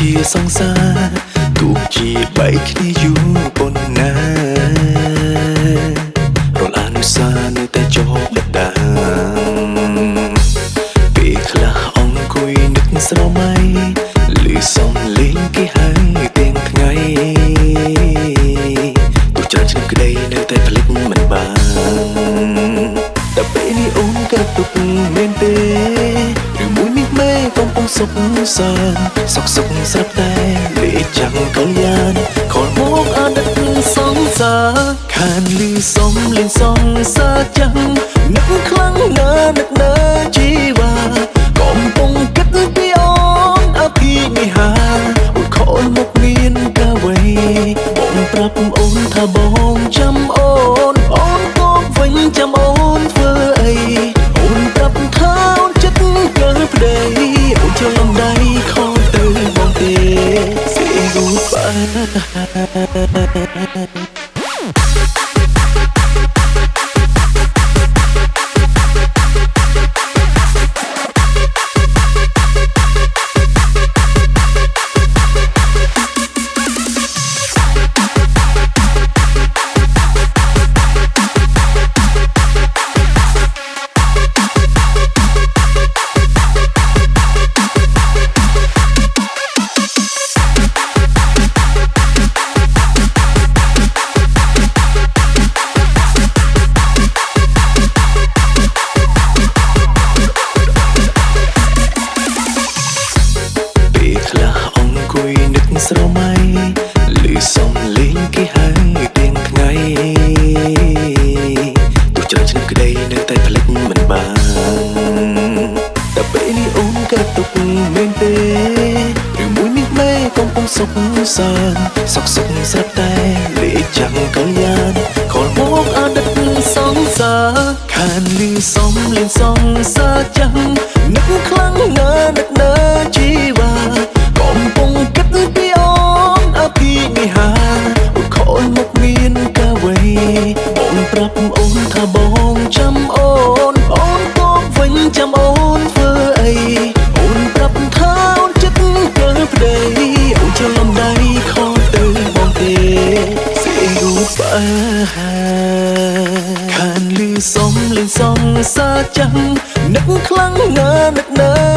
ជាសង្សារទោះជាបែកគ្នាយូរប៉ុណ្ណារលានុសានៅតែចោលដាពេលខ្លះអង្គុយនឹកស្រមៃលឺសំឡេងគេហើយទាំងថ្ងៃទោះច្រើនឆ្នាំក្តីនៅតែភ្លេចមិនបានតែពេលនេះអូនក៏ទុកមែនទេឬមួយនេះមេកំពុងសុខសាន្តសុខស្រាប់តែលេចចាំងកលយានខលមកអតីតសង្សារខានលឺសំលេងសង្សារចាំងនឹកខ្លាំងណាស់នឹកណាជីវ៉ាកំពុងគិតពីអូនអភិនិហាអូនខលមកមានកាវៃបងប្រាប់អូនថាបងចាំអូនក៏វិញចាំអូនធ្វើអីអូនប្រាប់ថាអូនចិត្តកើប្តីអូនចូលលំដៃខំទៅបងទេ Say goodbyeស្រមៃលឺសំឡេងគេហើយទាំងថ្ងៃទោះច្រើនឆ្នាំក្តីនៅតែភ្លេចមិនបានតែពេលនេះអូនក៏ទុកមែនទេឬមួយនេះមេកំពុងសុខសាន្តសុខស្រាប់តែលេចចាំងកលយានខលមកអតីតសង្សារខានលឺសំលេងសង្សារចាំងនឹកខ្លាំងណាស់នឹកណាជីវ៉ាកំពុងគិតពីអូនអភិនិហាអូនខលមកមានកាវៃបងប្រាប់អូនថាបងចាំអូនក៏វិញចាំអូនធ្វើអីអូនប្រាប់ថាអូនចិត្តកើប្តីអូនចូលលំដៃខំទៅបងទេ Say goodbye ខានលឺសំលេងសង្សារចាំងនឹកខ្លាំងណាស់នឹកណា